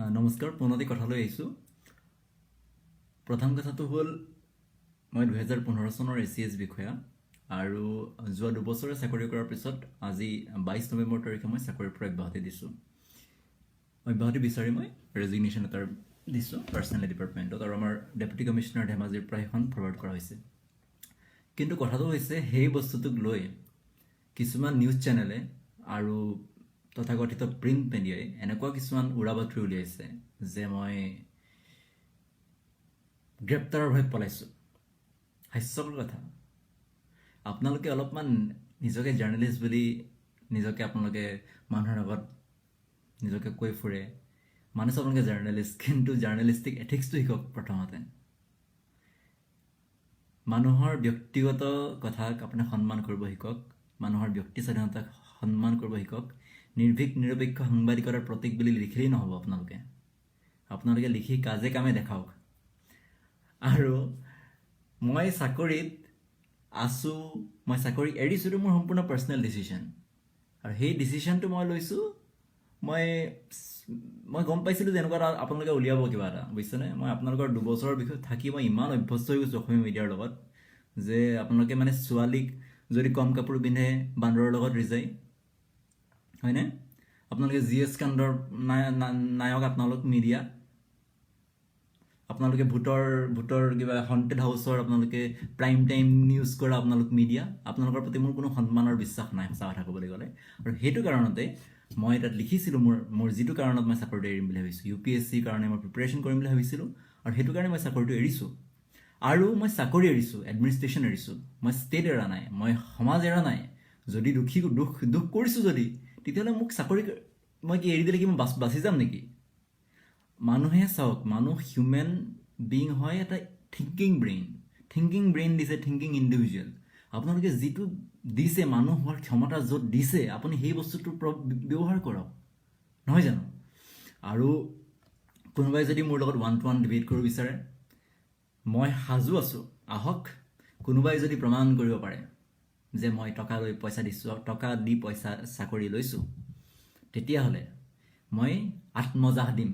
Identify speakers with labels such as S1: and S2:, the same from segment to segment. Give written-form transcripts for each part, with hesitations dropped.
S1: নমস্কাৰ, পুনৰটি কথালৈ আহিছোঁ। প্ৰথম কথাটো হ'ল মই 2015 চনৰ ACS বিষয়া আৰু যোৱা দুবছৰে চাকৰি কৰাৰ পিছত আজি 22 নৱেম্বৰ তাৰিখে মই চাকৰিৰ পৰা অব্যাহতি দিছোঁ। অব্যাহতি বিচাৰি মই ৰেজিগনেশ্যন এটাৰ দিছোঁ পাৰ্চনেল ডিপাৰ্টমেণ্টত, আৰু আমাৰ ডেপুটি কমিশ্যনাৰ ধেমাজিৰ পৰা সেইখন ফৰৱাৰ্ড কৰা হৈছে। কিন্তু কথাটো হৈছে সেই বস্তুটোক লৈ কিছুমান নিউজ চেনেলে আৰু তথাকথিত প্ৰিণ্ট মিডিয়াই এনেকুৱা কিছুমান উৰা বাতৰি উলিয়াইছে যে মই গ্ৰেপ্তাৰৰ ভয়ত পলাইছোঁ। হাস্যকৰ কথা। আপোনালোকে অলপমান নিজকে জাৰ্নেলিষ্ট বুলি নিজকে আপোনালোকে মানুহৰ আগত নিজকে কৈ ফুৰে, মানিছোঁ আপোনালোকে জাৰ্নেলিষ্ট, কিন্তু জাৰ্নেলিষ্টিক এথিক্সটো শিকক। প্ৰথমতে মানুহৰ ব্যক্তিগত কথাক আপুনি সন্মান কৰিব শিকক, মানুহৰ ব্যক্তি স্বাধীনতাক সন্মান কৰিব শিকক। নিৰ্ভীক নিৰপেক্ষ সাংবাদিকতাৰ প্ৰতীক বুলি লিখিলেই নহ'ব। আপোনালোকে লিখি কাজে কামে দেখাওক। আৰু মই চাকৰিত আছোঁ, মই চাকৰি এৰিছোঁতো মোৰ সম্পূৰ্ণ পাৰ্চনেল ডিচিশ্যন, আৰু সেই ডিচিশ্যনটো মই লৈছোঁ। মই গম পাইছিলোঁ যে এনেকুৱা এটা আপোনালোকে উলিয়াব কিবা এটা, বুজিছেনে? মই আপোনালোকৰ দুবছৰৰ বিষয়ে থাকি মই ইমান অভ্যস্ত হৈ গৈছোঁ অসমীয়া মিডিয়াৰ লগত যে আপোনালোকে মানে ছোৱালীক যদি কম কাপোৰ পিন্ধে বান্দৰৰ লগত ৰিজাই, হয়নে? আপোনালোকে GS কাণ্ডৰ নায়ক, আপোনালোক মিডিয়া, আপোনালোকে ভোটৰ কিবা হণ্টেড হাউচৰ আপোনালোকে প্ৰাইম টাইম নিউজ কৰা আপোনালোক মিডিয়া। আপোনালোকৰ প্ৰতি মোৰ কোনো সন্মান আৰু বিশ্বাস নাই, সঁচা কথা ক'বলৈ গ'লে। আৰু সেইটো কাৰণতে মই তাত লিখিছিলোঁ মোৰ যিটো কাৰণত মই চাকৰিটো এৰিম বুলি ভাবিছোঁ। UPSCৰ কাৰণে মই প্ৰিপেৰেশ্যন কৰিম বুলি ভাবিছিলোঁ, আৰু সেইটো কাৰণে মই চাকৰিটো এৰিছোঁ। আৰু মই চাকৰি এৰিছোঁ, এডমিনিষ্ট্ৰেশ্যন এৰিছোঁ। মই ষ্টেট এৰা নাই, মই সমাজ এৰা নাই। যদি দুখ কৰিছোঁ যদি, তেতিয়াহ'লে মোক চাকৰি মই কি এৰি দিলে কি মই বাচি যাম নেকি? মানুহে চাওক, মানুহ হিউমেন বিং হয়, এটা থিংকিং ব্ৰেইন দিছে, থিংকিং ইণ্ডিভিজুৱেল। আপোনালোকে যিটো দিছে, মানুহ হোৱাৰ ক্ষমতা য'ত দিছে, আপুনি সেই বস্তুটোৰ ব্যৱহাৰ কৰক, নহয় জানো? আৰু কোনোবাই যদি মোৰ লগত 1-to-1 ডিবেট কৰিব বিচাৰে, মই সাজু আছোঁ, আহক। কোনোবাই যদি প্ৰমাণ কৰিব পাৰে যে মই টকা দি পইচা চাকৰি লৈছোঁ, তেতিয়াহ'লে মই আত্মজাহ দিম।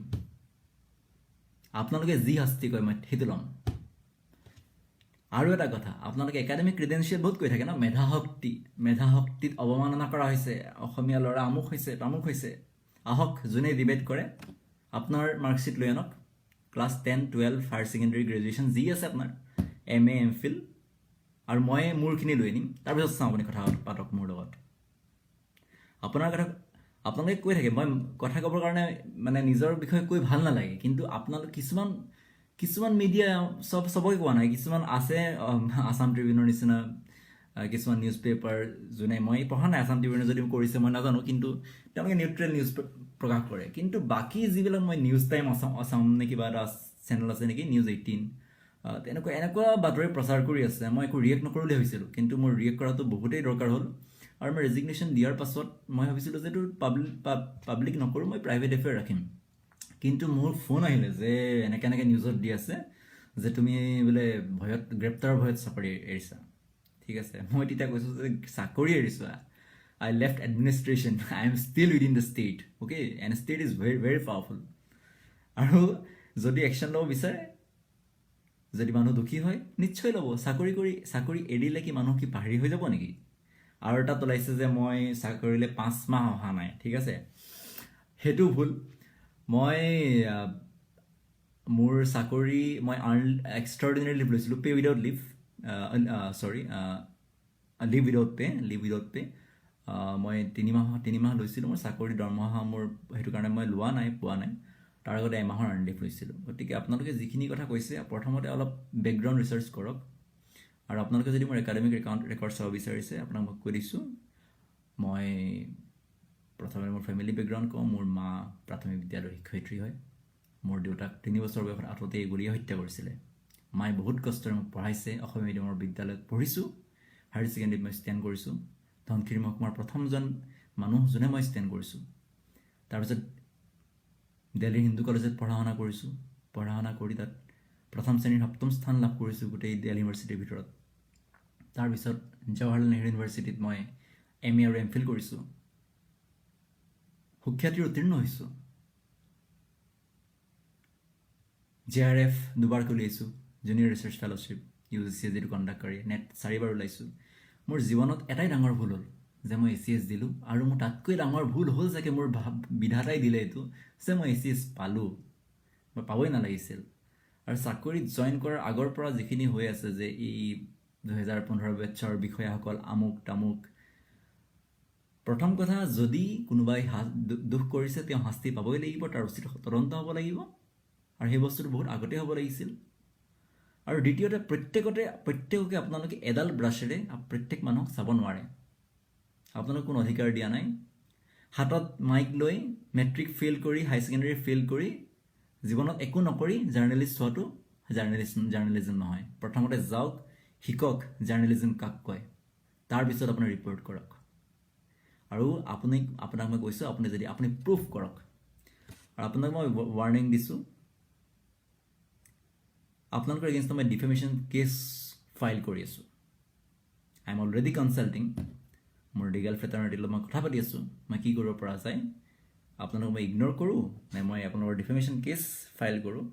S1: আপোনালোকে যি শাস্তি কয় মই সেইটো ল'ম। আৰু এটা কথা, আপোনালোকে একাডেমিক ক্ৰিডেঞ্চিয়েল বহুত কৈ থাকে ন, মেধাশক্তিত অৱমাননা কৰা হৈছে, অসমীয়া ল'ৰা আমুক হৈছে তামুক হৈছে। আহক, যোনে ডিবেট কৰে আপোনাৰ মাৰ্কশ্বিট লৈ আনক, ক্লাছ 10, 12, হায়াৰ ছেকেণ্ডেৰী, গ্ৰেজুৱেশ্যন যি আছে আপোনাৰ, MA, MPhil, আৰু মই মোৰখিনি লৈ আনিম। তাৰপিছত চাওঁ আপুনি কথা পাতক মোৰ লগত। আপোনালোকে কৈ থাকে, মই কথা ক'বৰ কাৰণে মানে নিজৰ বিষয়ে কৈ ভাল নালাগে, কিন্তু আপোনালোক কিছুমান মিডিয়া, চবকে কোৱা নাই, কিছুমান আছে আছাম ট্ৰিবিউনৰ নিচিনা কিছুমান নিউজ পেপাৰ, যোনে, মই পঢ়া নাই আছাম ট্ৰিবিউনে যদি কৰিছে মই নাজানো, কিন্তু তেওঁলোকে নিউট্ৰেল নিউজ প্ৰকাশ কৰে। কিন্তু বাকী যিবিলাক, মই নিউজ টাইম আছাম নে কিবা এটা চেনেল আছে নেকি, News 18, এনেকুৱা বাতৰি প্ৰচাৰ কৰি আছে। মই একো ৰিয়েক্ট নকৰোঁ বুলি ভাবিছিলোঁ, কিন্তু মোৰ ৰিয়েক্ট কৰাটো বহুতেই দৰকাৰ হ'ল। আৰু মই ৰেজিগনেশ্যন দিয়াৰ পাছত মই ভাবিছিলোঁ যে এইটো পাব্লিক নকৰোঁ, মই প্ৰাইভেট এফেয়াৰ ৰাখিম। কিন্তু মোৰ ফোন আহিলে যে এনেকৈ নিউজত দি আছে যে তুমি বোলে গ্ৰেপ্তাৰৰ ভয়ত চাকৰি এৰিছা। ঠিক আছে, মই তেতিয়া কৈছোঁ যে চাকৰি এৰিছোঁ, I left administration, I am still within the state, okay, and state is very very powerful. আৰু যদি একশ্যন ল'ব বিচাৰে, যদি মানুহ দুখী হয়, নিশ্চয় ল'ব। চাকৰি এৰিলে কি মানুহ কি পাহৰি হৈ যাব নেকি? আৰু তাত ওলাইছে যে মই চাকৰিলৈ 5 মাহ অহা নাই। ঠিক আছে, সেইটো ভুল। মোৰ চাকৰি মই এক্সট্ৰাঅৰ্ডিনেৰী লিভ লৈছিলোঁ, লিভ উইদাউট পে। মই 3 মাহ লৈছিলোঁ। মোৰ চাকৰি দৰমহা মোৰ সেইটো কাৰণে মই পোৱা নাই। তাৰ আগতে 1 মাহৰ আৰ্ণ লিভ লৈছিলোঁ। গতিকে আপোনালোকে যিখিনি কথা কৈছে, প্ৰথমতে অলপ বেকগ্ৰাউণ্ড ৰিচাৰ্চ কৰক। আৰু আপোনালোকে যদি মোৰ একাডেমিক ৰেকৰ্ড চাব বিচাৰিছে, আপোনাক মই কৈ দিছোঁ, মই প্ৰথমে মোৰ ফেমিলি বেকগ্ৰাউণ্ড কওঁ। মোৰ মা প্ৰাথমিক বিদ্যালয়ৰ শিক্ষয়িত্ৰী হয়। মোৰ দেউতাক 3 বছৰ বয়সত আঁতৰতেই গুলীয়াই হত্যা কৰিছিলে। মায়ে বহুত কষ্টৰে মোক পঢ়াইছে, অসমীয়া মিডিয়ামৰ বিদ্যালয়ত পঢ়িছোঁ। হায়াৰ ছেকেণ্ডেৰীত মই ষ্টেণ্ড কৰিছোঁ। ধনশিৰি মহকুমাৰ প্ৰথমজন মানুহ যোনে মই ষ্টেণ্ড কৰিছোঁ। তাৰপিছত দিল্লীৰ হিন্দু কলেজত পঢ়া শুনা কৰিছোঁ। পঢ়া শুনা কৰি তাত প্ৰথম শ্ৰেণীৰ 7ম স্থান লাভ কৰিছোঁ গোটেই দিল্লী ইউনিভাৰ্চিটিৰ ভিতৰত। তাৰপিছত জৱাহৰলাল নেহৰু ইউনিভাৰ্চিটিত মই MA আৰু MPhil কৰিছোঁ। সুখ্যাতিৰ উত্তীৰ্ণ হৈছোঁ। JRF দুবাৰকৈ উলিয়াইছোঁ, জুনিয়ৰ ৰিচাৰ্চ ফেলোশ্বিপ UGC যিটো কণ্ডাক্ট কৰি, নেট 4বাৰ ওলাইছোঁ। মোৰ জীৱনত এটাই ডাঙৰ ভুল হ'ল যে মই ACS দিলোঁ, আৰু মোৰ তাতকৈ ডাঙৰ ভুল হ'ল চাগে মোৰ বিধাতাই দিলে এইটো যে মই ACS পালোঁ, মই পাবই নালাগিছিল। আৰু চাকৰিত জইন কৰাৰ আগৰ পৰা যিখিনি হৈ আছে যে এই 2015 বেটছৰ বিষয়াসকল আমুক তামুক, প্ৰথম কথা, যদি কোনোবাই দোষ কৰিছে তেওঁ শাস্তি পাবই লাগিব, তাৰ উচিত তদন্ত হ'ব লাগিব, আৰু সেই বস্তুটো বহুত আগতে হ'ব লাগিছিল। আৰু দ্বিতীয়তে, প্ৰত্যেককে আপোনালোকে এডাল ব্ৰাছেৰে প্ৰত্যেক মানুহক চাব নোৱাৰে। আপোনালোক কোনো অধিকাৰ দিয়া নাই। হাতত মাইক লৈ মেট্ৰিক ফেইল কৰি, হাই ছেকেণ্ডেৰী ফেইল কৰি, জীৱনত একো নকৰি জাৰ্নেলিষ্ট হোৱাটো জাৰ্নেলিজম নহয়। প্ৰথমতে যাওক, শিকক জাৰ্নেলিজম কাক কয়, তাৰপিছত আপুনি ৰিপৰ্ট কৰক। আৰু আপোনাক মই কৈছোঁ, আপুনি প্ৰুফ কৰক। আৰু আপোনাক মই ৱাৰ্ণিং দিছোঁ, আপোনালোকৰ এগেইনষ্ট মই ডিফেমেশ্যন কেছ ফাইল কৰি আছোঁ। আই এম অলৰেডি কনচাল্টিং, মোৰ লিগেল ফ্ৰেটাৰ্নিটিৰ লগত মই কথা পাতি আছোঁ, মই কি কৰিব পৰা যায়। আপোনালোকক মই ইগন'ৰ কৰোঁ নে মই আপোনালোকৰ ডিফেমেশ্যন কেছ ফাইল কৰোঁ।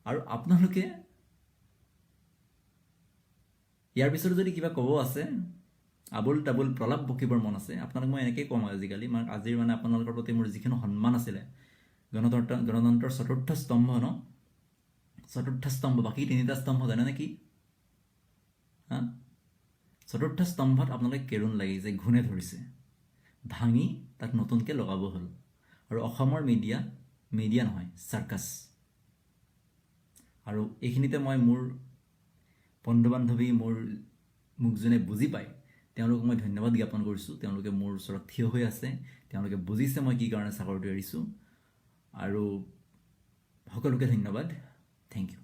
S1: আৰু আপোনালোকে ইয়াৰ পিছতো যদি কিবা ক'ব আছে, আবুল তাবুল প্ৰলাপ বকিবৰ মন আছে, আপোনালোক মই এনেকৈ ক'ম আজিকালি, আজিৰ আপোনালোকৰ প্ৰতি মোৰ যিখিনি সন্মান আছিলে, গণতন্ত্ৰৰ চতুৰ্থ স্তম্ভ ন, চতুৰ্থ স্তম্ভ, বাকী তিনিটা স্তম্ভ জানেনে কি? চতুৰ্থ স্তম্ভত আপোনালোকে কেৰুণ লাগিছে, ঘূণে ধৰিছে, ভাঙি তাক নতুনকৈ লগাব হ'ল। আৰু অসমৰ মিডিয়া নহয়, চাৰ্কাছ। আৰু এইখিনিতে মই মোৰ বন্ধু বান্ধৱী, মোক যোনে বুজি পায়, তেওঁলোকক মই ধন্যবাদ জ্ঞাপন কৰিছোঁ। তেওঁলোকে মোৰ ওচৰত থিয় হৈ আছে, তেওঁলোকে বুজিছে মই কি কাৰণে চাকৰিটো এৰিছোঁ। আৰু সকলোকে ধন্যবাদ, থেংক ইউ।